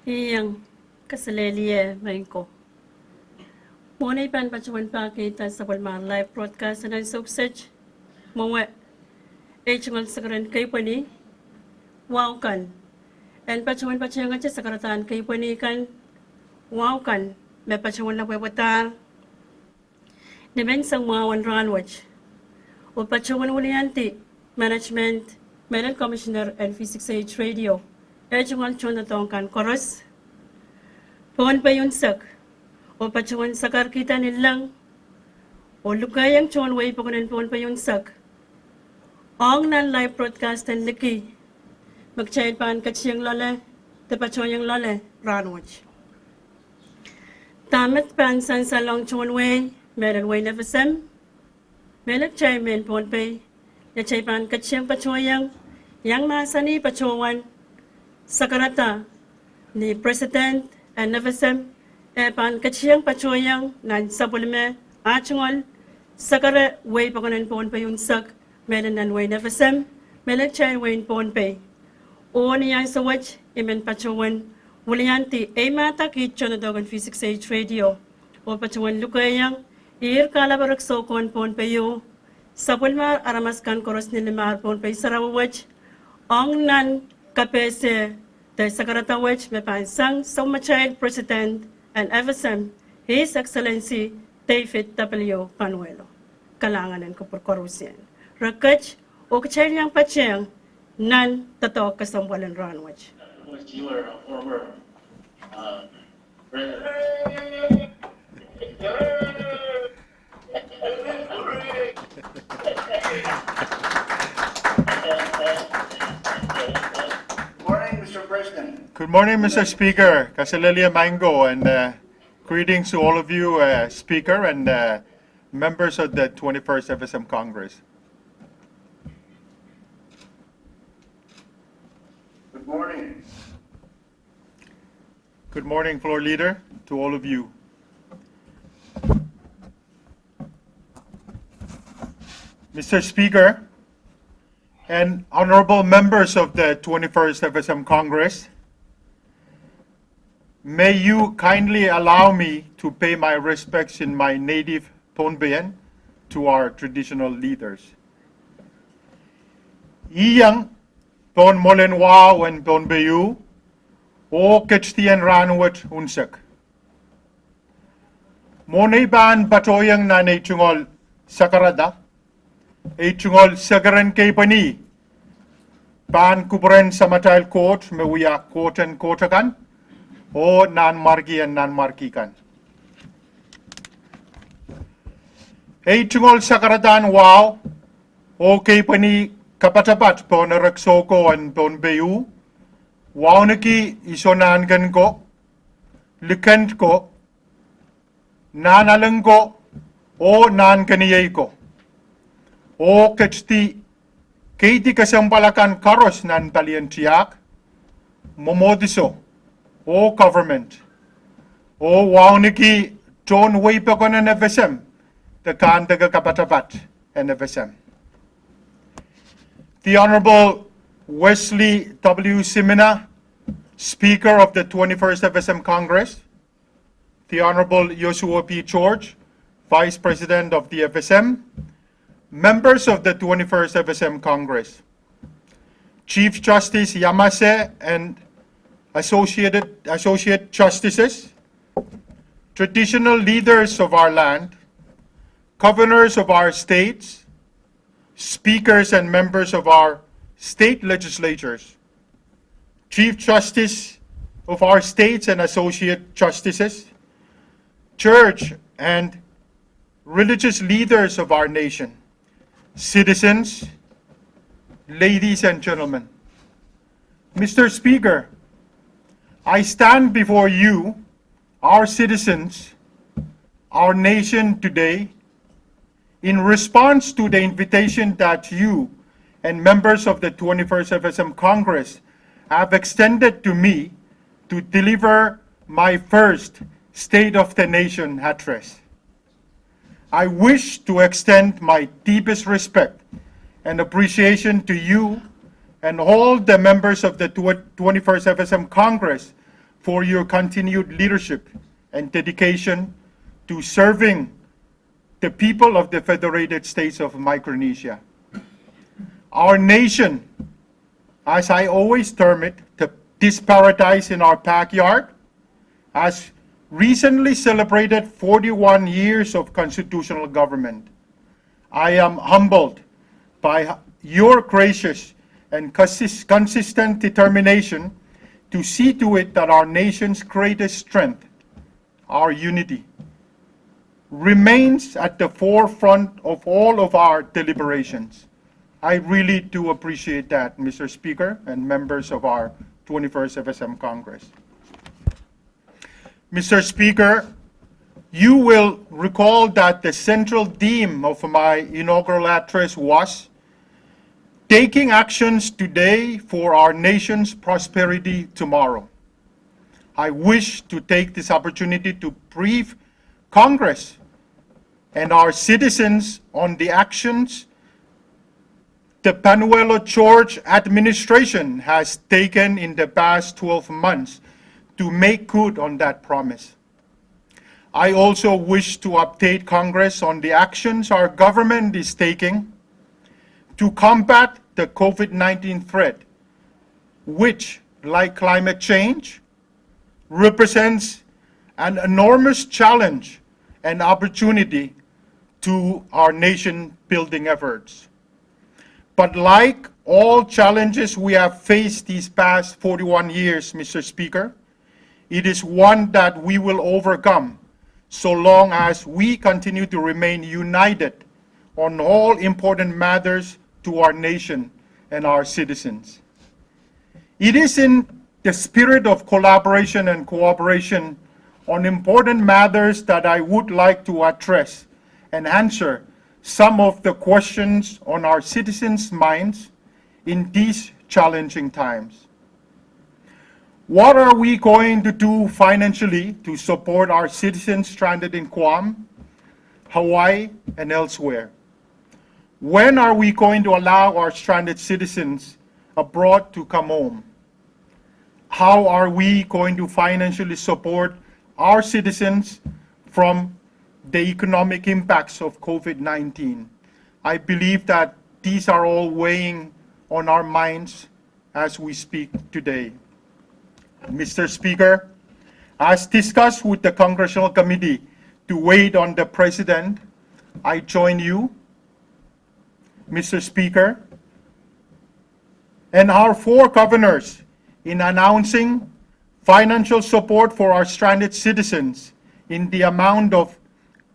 Iyang kasalelia ko. Muna ipan pacuan pakita sa palmar live broadcast na suksej. Mga echingal sakaran kay pani. Wow kan. And pacuan pacuan sa sakaratan kay pani kan. Wow kan. May pacuan na pwewata. Deben sang mga wanranwach. O pacuan ulianti. Management, Medical Commissioner and Physics Age Radio. Echingal chon na tong kan koros. Pohon pa yun sak. O pacuan sakar kita nilang. O lukayang chon way pakunan pohon pa yun sak. Ong nan live broadcast and liki. Magchayad paan katsiyang lole. Tapacuan yung lole. Ranwach. Tamat paan san sa long chon way. Meron way nefasem. Melak chay men pohon pay. Yachay paan katsiyang pacuan yang nasa ni pacuan. Sakarata ni President and Nefasem pan katsiyang pacuan nan sabulme achungol sakara way pakunan pohon pa yung sak meron nan way Nefasem melak chay way pohon pay. O niyang sa watch imen pacuan wulianti ay mata kitcho na dogan Physics Age Radio. O pacuan lukayang ir kalabarak sokon pohon payo. Sabulma aramaskan koros nilimar pohon pay sarawawach. Ong nan kapese the Sakarata Wech Mepansang Somachayag President and FSM, His Excellency David W. Panuelo. Kalanganan ko por korusyan. Rakach o kacharyang pacheng nan tato kasamwalan ranwach. You were a former president. Good morning, Mr. Speaker, Kasalelia Mango, and greetings to all of you, Speaker, and members of the 21st FSM Congress. Good morning. Good morning, Floor Leader, to all of you. Mr. Speaker, and honorable members of the 21st FSM Congress, may you kindly allow me to pay my respects in my native Tonbayan to our traditional leaders. Iyang Ton Molenwao and Tonbayu o Ketstian Ranwat Unsak. Monaiban Batoyang Nane Chungol Sakarada. Chungol sagaran kay pani pan kuburan sa matayal court mewiya court and kan o nan margi kan. Chungol sakaratan wow o kay pani kapatapat po na raksoko an pon beyu wow naki isonan gan ko likant ko nanalang ko o nan kaniyay ko. O ketsti keiti kasampalakan karos nan talian tiyak momodiso o government o wauniki John Waypakon and FSM the kan daga kapatapat and FSM. The Honorable Wesley W. Simina, Speaker of the 21st FSM Congress, the Honorable Joshua P. George, Vice President of the FSM, members of the 21st FSM Congress, Chief Justice Yamase and Associate Justices, traditional leaders of our land, governors of our states, speakers and members of our state legislatures, Chief Justice of our states and Associate Justices, church and religious leaders of our nation, citizens, ladies and gentlemen. Mr. Speaker, I stand before you, our citizens, our nation today, in response to the invitation that you and members of the 21st FSM Congress have extended to me to deliver my first State of the Nation address. I wish to extend my deepest respect and appreciation to you and all the members of the 21st FSM Congress for your continued leadership and dedication to serving the people of the Federated States of Micronesia. Our nation, as I always term it, this paradise in our backyard, has recently celebrated 41 years of constitutional government. I am humbled by your gracious and consistent determination to see to it that our nation's greatest strength, our unity, remains at the forefront of all of our deliberations. I really do appreciate that, Mr. Speaker and members of our 21st FSM Congress. Mr. Speaker, you will recall that the central theme of my inaugural address was taking actions today for our nation's prosperity tomorrow. I wish to take this opportunity to brief Congress and our citizens on the actions the Panuelo George administration has taken in the past 12 months to make good on that promise. I also wish to update Congress on the actions our government is taking to combat the COVID-19 threat, which, like climate change, represents an enormous challenge and opportunity to our nation-building efforts. But like all challenges we have faced these past 41 years, Mr. Speaker, it is one that we will overcome so long as we continue to remain united on all important matters to our nation and our citizens. It is in the spirit of collaboration and cooperation on important matters that I would like to address and answer some of the questions on our citizens' minds in these challenging times. What are we going to do financially to support our citizens stranded in Guam, Hawaii, and elsewhere? When are we going to allow our stranded citizens abroad to come home? How are we going to financially support our citizens from the economic impacts of COVID-19? I believe that these are all weighing on our minds as we speak today. Mr. Speaker, as discussed with the Congressional Committee to wait on the President, I join you, Mr. Speaker, and our 4 governors in announcing financial support for our stranded citizens in the amount of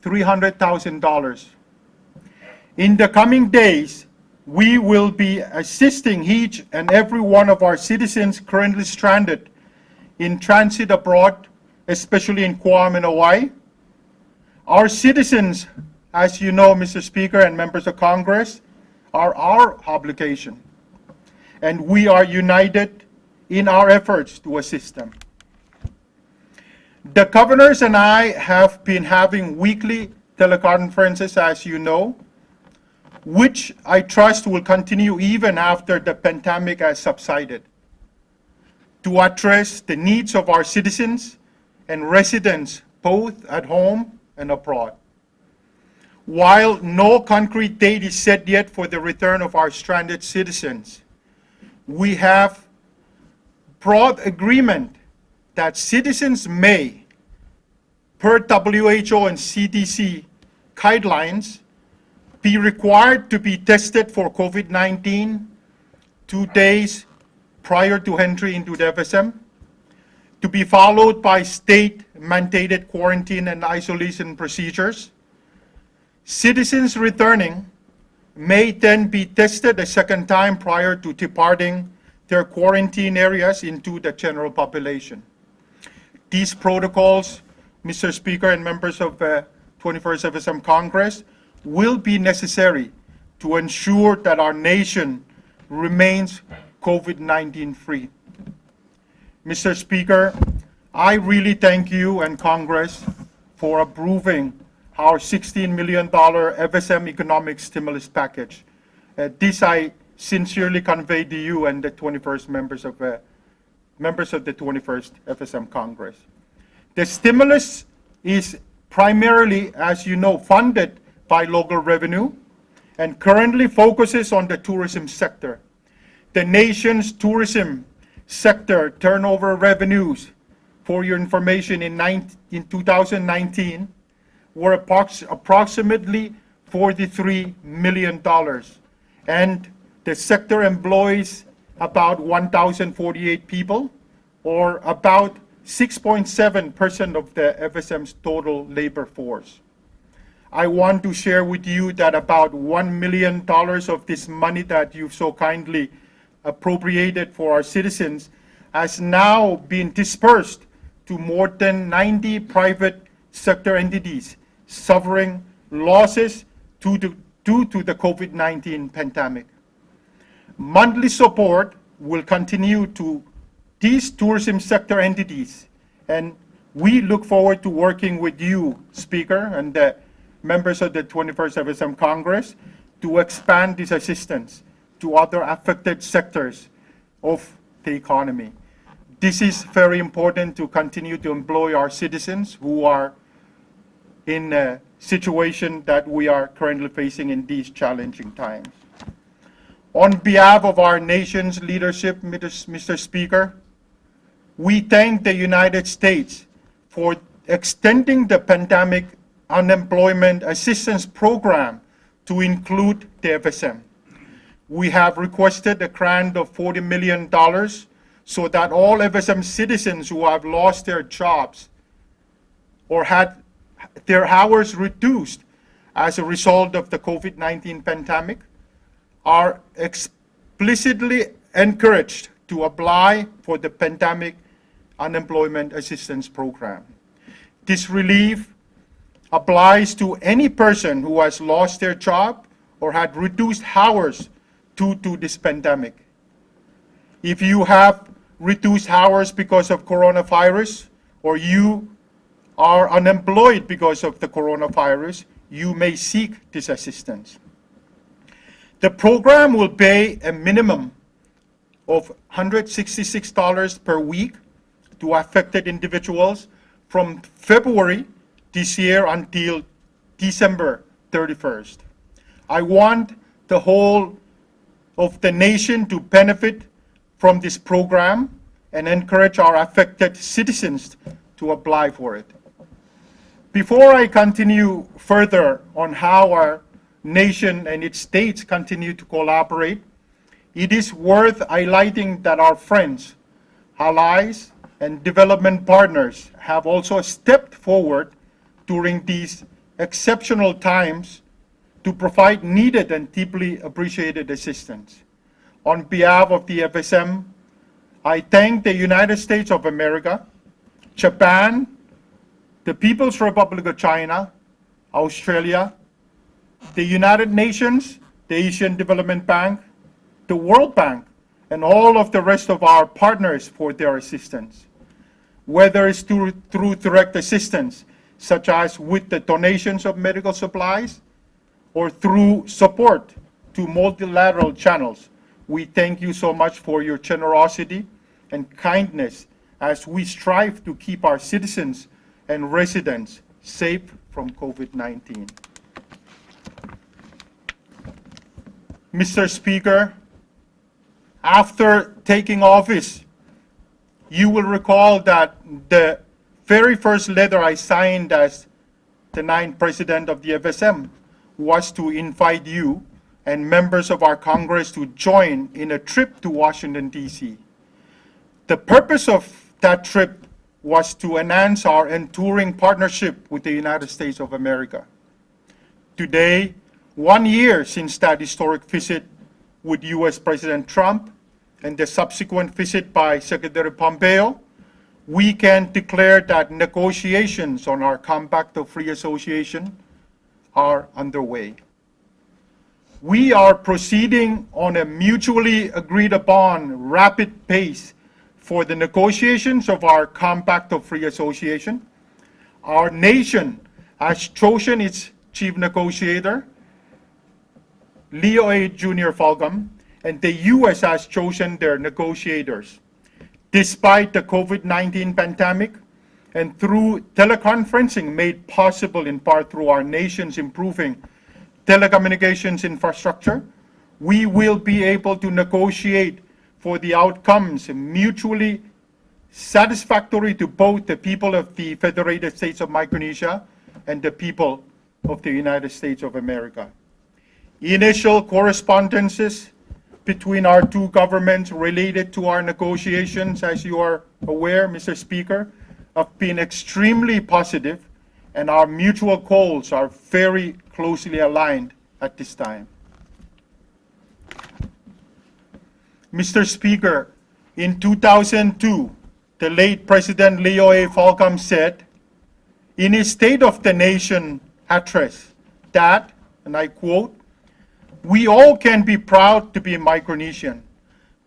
$300,000. In the coming days, we will be assisting each and every one of our citizens currently stranded in transit abroad, especially in Guam and Hawaii. Our citizens, as you know, Mr. Speaker and members of Congress, are our obligation, and we are united in our efforts to assist them. The governors and I have been having weekly teleconferences, as you know, which I trust will continue even after the pandemic has subsided, to address the needs of our citizens and residents both at home and abroad. While no concrete date is set yet for the return of our stranded citizens, we have broad agreement that citizens may, per WHO and CDC guidelines, be required to be tested for COVID-19 2 days prior to entry into the FSM, to be followed by state-mandated quarantine and isolation procedures. Citizens returning may then be tested a second time prior to departing their quarantine areas into the general population. These protocols, Mr. Speaker and members of the 21st FSM Congress, will be necessary to ensure that our nation remains COVID-19 free. Mr. Speaker, I really thank you and Congress for approving our $16 million FSM economic stimulus package. This I sincerely convey to you and the 21st members of members of the 21st FSM Congress. The stimulus is primarily, as you know, funded by local revenue and currently focuses on the tourism sector. The nation's tourism sector turnover revenues, for your information, in 2019 were approximately $43 million, and the sector employs about 1,048 people, or about 6.7% of the FSM's total labor force. I want to share with you that about $1 million of this money that you've so kindly appropriated for our citizens has now been dispersed to more than 90 private sector entities suffering losses due to the COVID-19 pandemic. Monthly support will continue to these tourism sector entities, and we look forward to working with you, Speaker, and the members of the 21st FSM Congress to expand this assistance to other affected sectors of the economy. This is very important to continue to employ our citizens who are in a situation that we are currently facing in these challenging times. On behalf of our nation's leadership, Mr. Speaker, we thank the United States for extending the pandemic unemployment assistance program to include the FSM. We have requested a grant of $40 million so that all FSM citizens who have lost their jobs or had their hours reduced as a result of the COVID-19 pandemic are explicitly encouraged to apply for the pandemic unemployment assistance program. This relief applies to any person who has lost their job or had reduced hours due to this pandemic. If you have reduced hours because of coronavirus, or you are unemployed because of the coronavirus, you may seek this assistance. The program will pay a minimum of $166 per week to affected individuals from February this year until December 31st. I want the whole of the nation to benefit from this program and encourage our affected citizens to apply for it. Before I continue further on how our nation and its states continue to collaborate, it is worth highlighting that our friends, allies, and development partners have also stepped forward during these exceptional times to provide needed and deeply appreciated assistance. On behalf of the FSM, I thank the United States of America, Japan, the People's Republic of China, Australia, the United Nations, the Asian Development Bank, the World Bank, and all of the rest of our partners for their assistance. Whether it's through direct assistance, such as with the donations of medical supplies, or through support to multilateral channels, we thank you so much for your generosity and kindness as we strive to keep our citizens and residents safe from COVID-19. Mr. Speaker, after taking office, you will recall that the very first letter I signed as the 9th President of the FSM was to invite you and members of our Congress to join in a trip to Washington, D.C. The purpose of that trip was to enhance our enduring partnership with the United States of America. Today, 1 year since that historic visit with U.S. President Trump and the subsequent visit by Secretary Pompeo, we can declare that negotiations on our Compact of Free Association are underway. We are proceeding on a mutually agreed upon rapid pace for the negotiations of our Compact of Free Association. Our nation has chosen its chief negotiator, Leo A. Jr. Fulgham, and the U.S. has chosen their negotiators. despite the COVID-19 pandemic and through teleconferencing made possible in part through our nation's improving telecommunications infrastructure, we will be able to negotiate for the outcomes mutually satisfactory to both the people of the Federated States of Micronesia and the people of the United States of America. Initial correspondences between our two governments related to our negotiations, as you are aware, Mr. Speaker, have been extremely positive, and our mutual goals are very closely aligned at this time. Mr. Speaker, in 2002, the late President Leo A. Falcom said in his State of the Nation address that, and I quote, "We all can be proud to be Micronesian,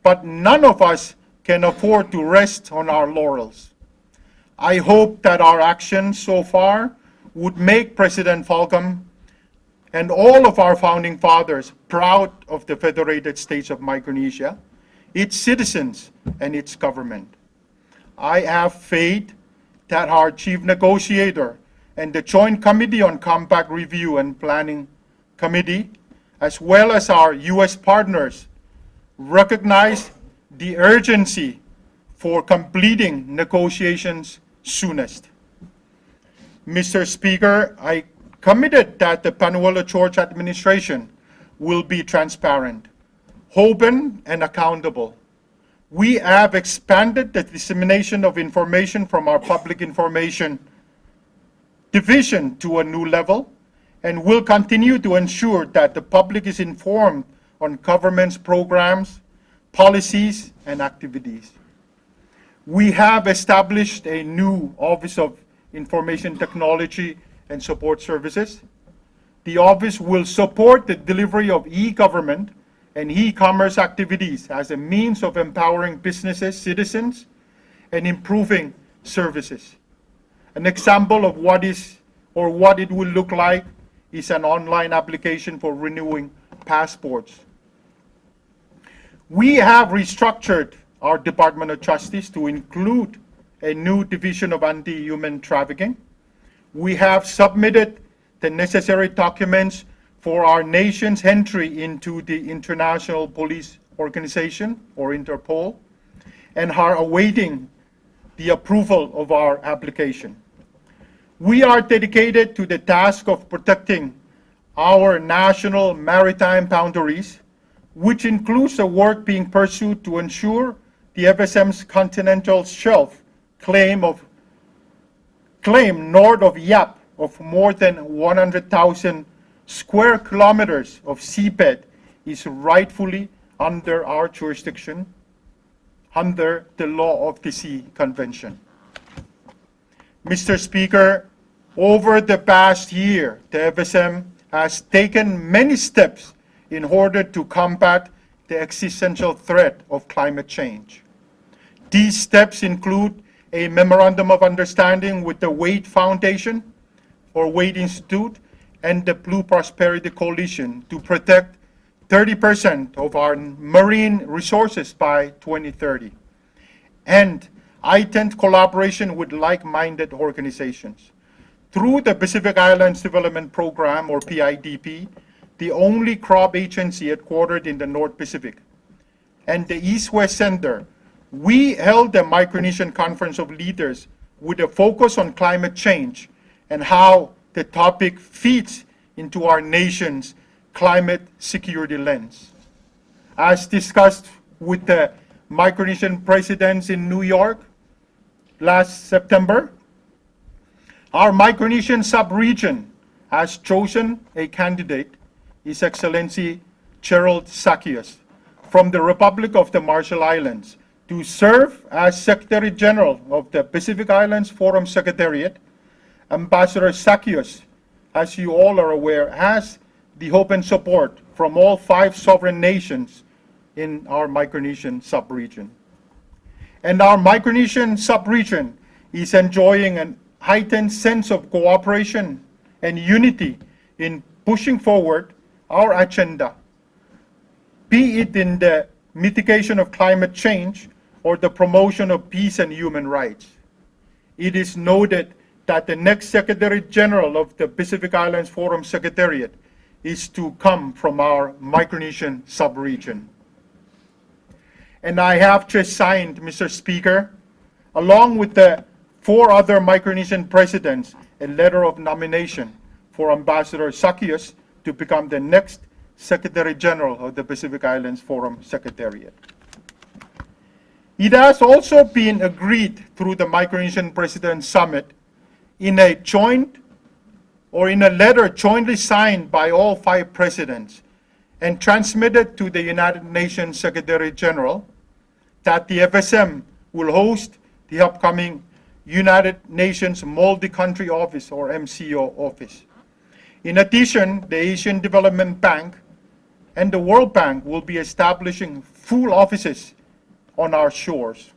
but none of us can afford to rest on our laurels." I hope that our actions so far would make President Falcom and all of our founding fathers proud of the Federated States of Micronesia, its citizens, and its government. I have faith that our chief negotiator and the Joint Committee on Compact Review and Planning Committee, as well as our U.S. partners, recognize the urgency for completing negotiations soonest. Mr. Speaker, I committed that the Panuelo George administration will be transparent, open, and accountable. We have expanded the dissemination of information from our public information division to a new level and will continue to ensure that the public is informed on government's programs, policies, and activities. We have established a new Office of Information Technology and Support Services. The office will support the delivery of e-government and e-commerce activities as a means of empowering businesses, citizens, and improving services. An example of what it will look like is an online application for renewing passports. We have restructured our Department of Justice to include a new division of anti-human trafficking. We have submitted the necessary documents for our nation's entry into the International Police Organization, or Interpol, and are awaiting the approval of our application. We are dedicated to the task of protecting our national maritime boundaries, which includes the work being pursued to ensure the FSM's continental shelf claim north of Yap of more than 100,000 square kilometers of seabed is rightfully under our jurisdiction under the Law of the Sea Convention. Mr. Speaker, over the past year, the FSM has taken many steps in order to combat the existential threat of climate change. These steps include a Memorandum of Understanding with the Wade Foundation, or Wade Institute, and the Blue Prosperity Coalition to protect 30% of our marine resources by 2030, and heightened collaboration with like-minded organizations. Through the Pacific Islands Development Program, or PIDP, the only crop agency headquartered in the North Pacific, and the East-West Center, we held a Micronesian Conference of Leaders with a focus on climate change and how the topic feeds into our nation's climate security lens. As discussed with the Micronesian presidents in New York last September, our Micronesian sub-region has chosen a candidate, His Excellency Gerald Zaccheus, from the Republic of the Marshall Islands, to serve as Secretary General of the Pacific Islands Forum Secretariat. Ambassador Zaccheus, as you all are aware, has the hope and support from all 5 sovereign nations in our Micronesian sub-region. And our Micronesian sub-region is enjoying a heightened sense of cooperation and unity in pushing forward our agenda, be it in the mitigation of climate change or the promotion of peace and human rights. It is noted that the next Secretary General of the Pacific Islands Forum Secretariat is to come from our Micronesian subregion. And I have just signed, Mr. Speaker, along with the 4 other Micronesian presidents, a letter of nomination for Ambassador Sakius to become the next Secretary General of the Pacific Islands Forum Secretariat. It has also been agreed through the Micronesian President Summit in a letter jointly signed by all 5 presidents and transmitted to the United Nations Secretary General that the FSM will host the upcoming United Nations Multi-Country Office, or MCO office. In addition, the Asian Development Bank and the World Bank will be establishing full offices on our shores.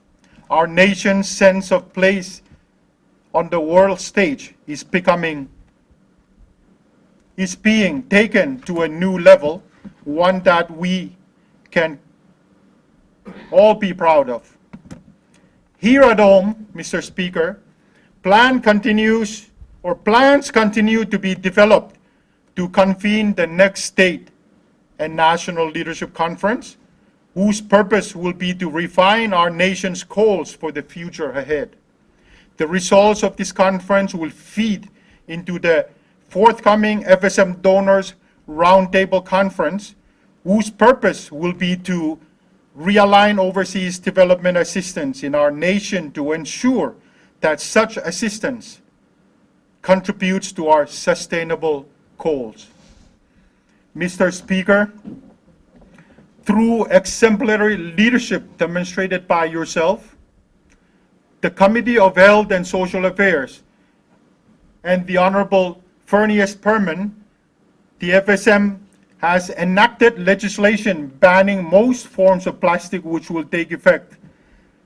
Our nation's sense of place on the world stage is being taken to a new level, one that we can all be proud of. Here at home, Mr. Speaker, plans continue to be developed to convene the next state and national leadership conference, whose purpose will be to refine our nation's goals for the future ahead. The results of this conference will feed into the forthcoming FSM Donors Roundtable Conference, whose purpose will be to realign overseas development assistance in our nation to ensure that such assistance contributes to our sustainable goals. Mr. Speaker, through exemplary leadership demonstrated by yourself, the Committee of Health and Social Affairs, and the Honorable Fernius Perman, the FSM has enacted legislation banning most forms of plastic, which will take effect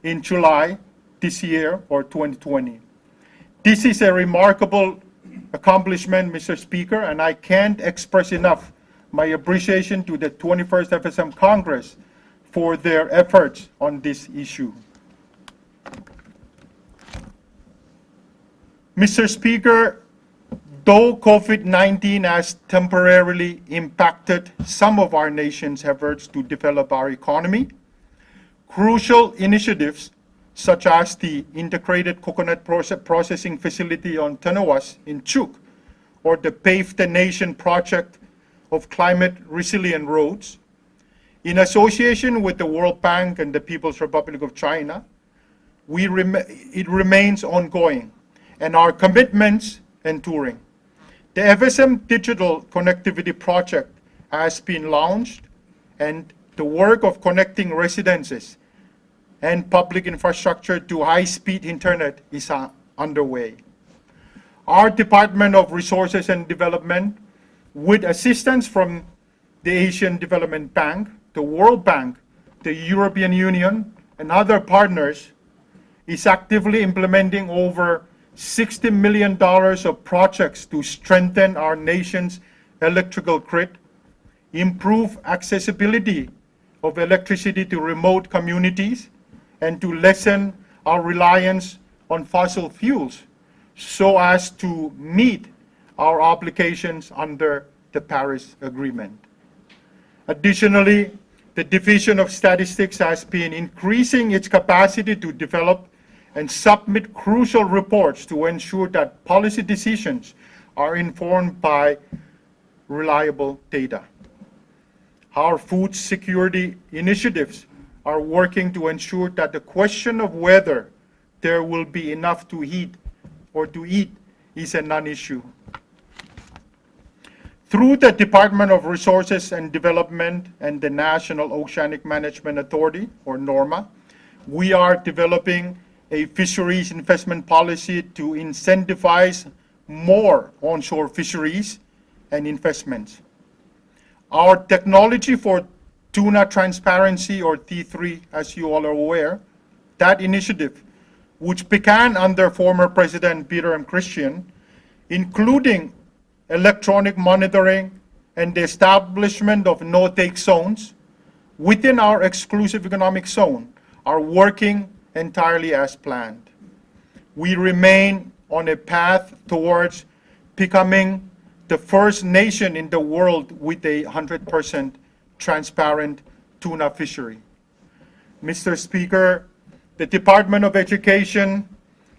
in July this year, or 2020. This is a remarkable accomplishment, Mr. Speaker, and I can't express enough my appreciation to the 21st FSM Congress for their efforts on this issue. Mr. Speaker, though COVID-19 has temporarily impacted some of our nation's efforts to develop our economy, crucial initiatives such as the Integrated Coconut Processing Facility on Tanawas in Chuuk, or the Pave the Nation project of climate resilient roads, in association with the World Bank and the People's Republic of China, it remains ongoing, and our commitments enduring. The FSM Digital Connectivity Project has been launched, and the work of connecting residences and public infrastructure to high-speed internet is underway. Our Department of Resources and Development, with assistance from the Asian Development Bank, the World Bank, the European Union, and other partners, is actively implementing over $60 million of projects to strengthen our nation's electrical grid, improve accessibility of electricity to remote communities, and to lessen our reliance on fossil fuels so as to meet our obligations under the Paris Agreement. Additionally, the Division of Statistics has been increasing its capacity to develop and submit crucial reports to ensure that policy decisions are informed by reliable data. Our food security initiatives are working to ensure that the question of whether there will be enough to eat is a non-issue. Through the Department of Resources and Development and the National Oceanic Management Authority, or NORMA, we are developing a fisheries investment policy to incentivize more onshore fisheries and investments. Our technology for tuna transparency, or T3, as you all are aware, that initiative, which began under former President Peter M. Christian, including electronic monitoring and the establishment of no-take zones within our exclusive economic zone, are working entirely as planned. We remain on a path towards becoming the first nation in the world with a 100% transparent tuna fishery. Mr. Speaker, the Department of Education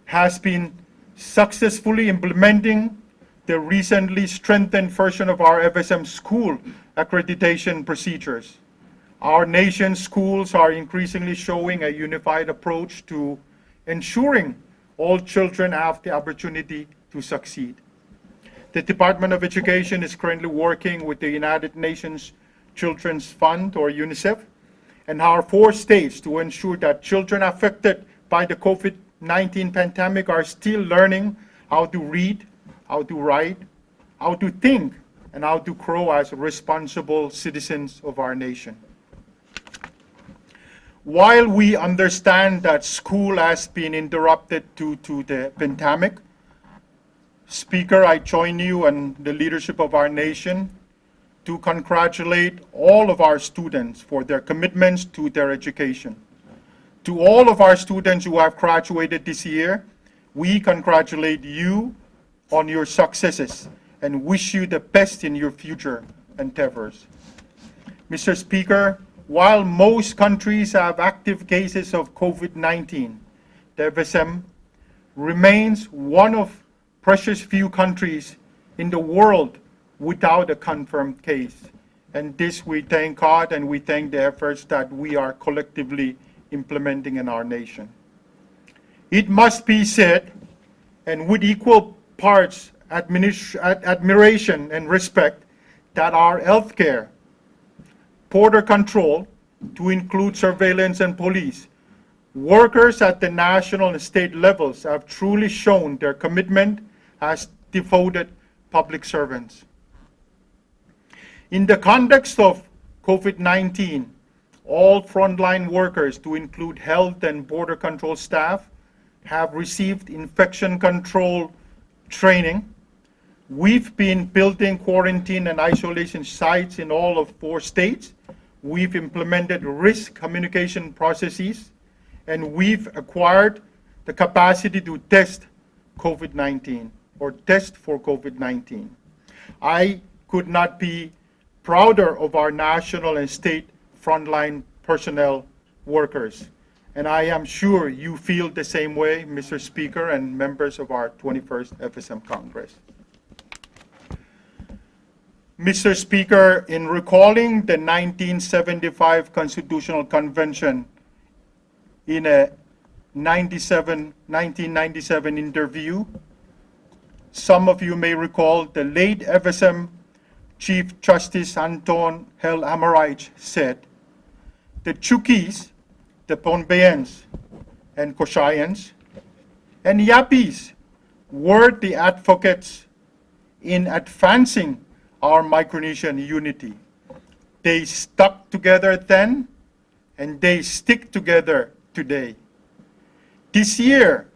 has been successfully implementing the recently strengthened version of our FSM school accreditation procedures. Our nation's schools are increasingly showing a unified approach to ensuring all children have the opportunity to succeed. The Department of Education is currently working with the United Nations Children's Fund, or UNICEF, and our 4 states to ensure that children affected by the COVID-19 pandemic are still learning how to read, how to write, how to think, and how to grow as responsible citizens of our nation. While we understand that school has been interrupted due to the pandemic, Speaker, I join you and the leadership of our nation to congratulate all of our students for their commitments to their education. To all of our students who have graduated this year, we congratulate you on your successes and wish you the best in your future endeavors. Mr. Speaker, while most countries have active cases of COVID-19, the FSM remains one of precious few countries in the world without a confirmed case. And this we thank God and we thank the efforts that we are collectively implementing in our nation. It must be said, and with equal parts admiration and respect, that our healthcare, border control, to include surveillance and police, workers at the national and state levels have truly shown their commitment as devoted public servants. In the context of COVID-19, all frontline workers, to include health and border control staff, have received infection control training. We've been building quarantine and isolation sites in all of 4 states. We've implemented risk communication processes, and we've acquired the capacity to test COVID-19 or test for COVID-19. I could not be prouder of our national and state frontline personnel workers. And I am sure you feel the same way, Mr. Speaker and members of our 21st FSM Congress. Mr. Speaker, in recalling the 1975 Constitutional Convention in a 1997 interview, some of you may recall the late FSM Chief Justice Anton L. Amarich said, "The Chukis, the Pohnpeians and Koshayans, and Yapis were the advocates in advancing our Micronesian unity. They stuck together then, and they stick together today." This year,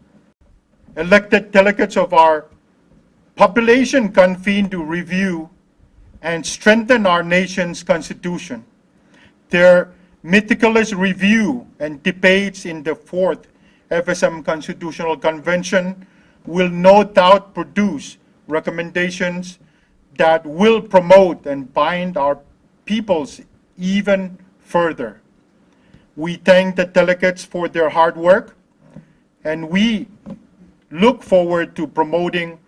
elected delegates of our population convened to review and strengthen our nation's constitution. Their meticulous review and debates in the 4th FSM Constitutional Convention will no doubt produce recommendations that will promote and bind our peoples even further. We thank the delegates for their hard work, and we look forward to promoting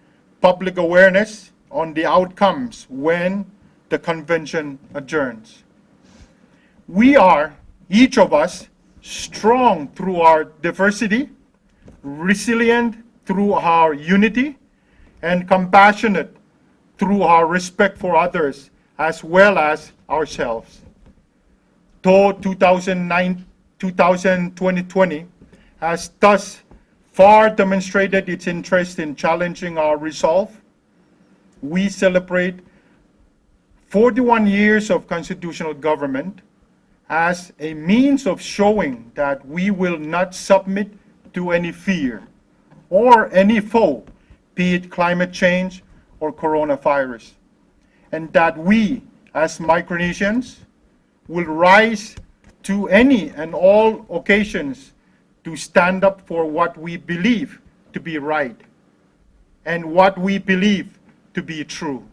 public awareness on the outcomes when the convention adjourns. We are, each of us, strong through our diversity, resilient through our unity, and compassionate through our respect for others as well as ourselves. Though 2020 has thus far demonstrated its interest in challenging our resolve, we celebrate 41 years of constitutional government as a means of showing that we will not submit to any fear or any foe, be it climate change or coronavirus, and that we, as Micronesians, will rise to any and all occasions to stand up for what we believe to be right and what we believe to be true.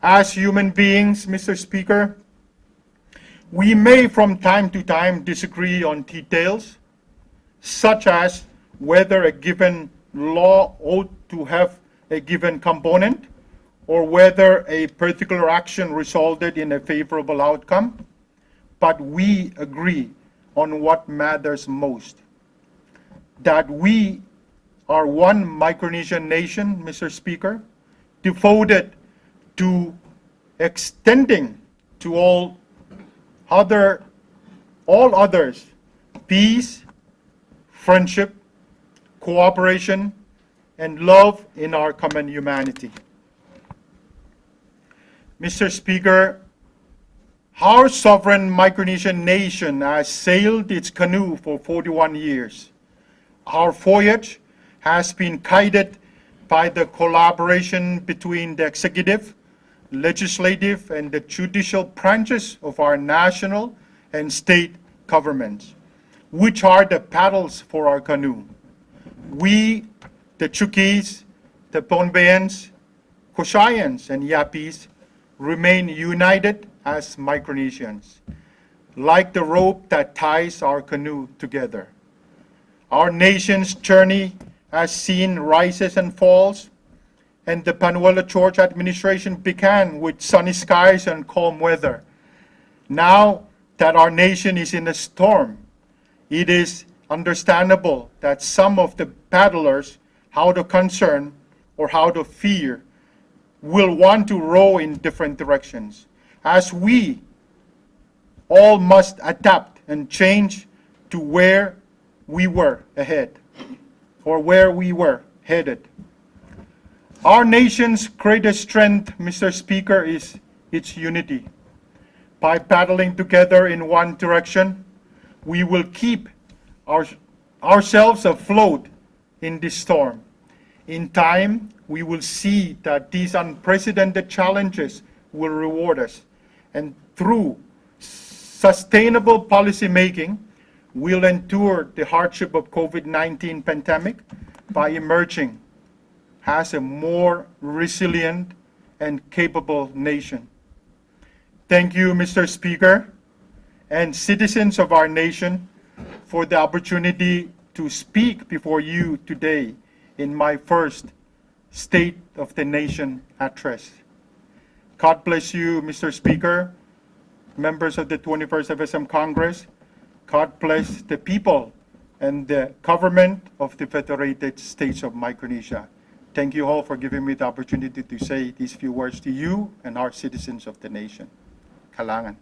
As human beings, Mr. Speaker, we may from time to time disagree on details, such as whether a given law ought to have a given component or whether a particular action resulted in a favorable outcome, but we agree on what matters most. That we are one Micronesian nation, Mr. Speaker, devoted to extending to all others peace, friendship, cooperation, and love in our common humanity. Mr. Speaker, our sovereign Micronesian nation has sailed its canoe for 41 years. Our voyage has been guided by the collaboration between the executive, legislative, and the judicial branches of our national and state governments, which are the paddles for our canoe. We, the Chukis, the Pohnpeians, Cochayans, and Yapis, remain united as Micronesians, like the rope that ties our canoe together. Our nation's journey has seen rises and falls, and the Panuelo George administration began with sunny skies and calm weather. Now that our nation is in a storm, it is understandable that some of the paddlers, out of concern or out of fear, will want to row in different directions, as we all must adapt and change to where we were ahead, or where we were headed. Our nation's greatest strength, Mr. Speaker, is its unity. By paddling together in one direction, we will keep ourselves afloat in this storm. In time, we will see that these unprecedented challenges will reward us, and through sustainable policy making, we'll endure the hardship of COVID-19 pandemic by emerging as a more resilient and capable nation. Thank you, Mr. Speaker, and citizens of our nation, for the opportunity to speak before you today in my first State of the Nation address. God bless you, Mr. Speaker, members of the 21st FSM Congress. God bless the people and the government of the Federated States of Micronesia. Thank you all for giving me the opportunity to say these few words to you and our citizens of the nation. Kailangan.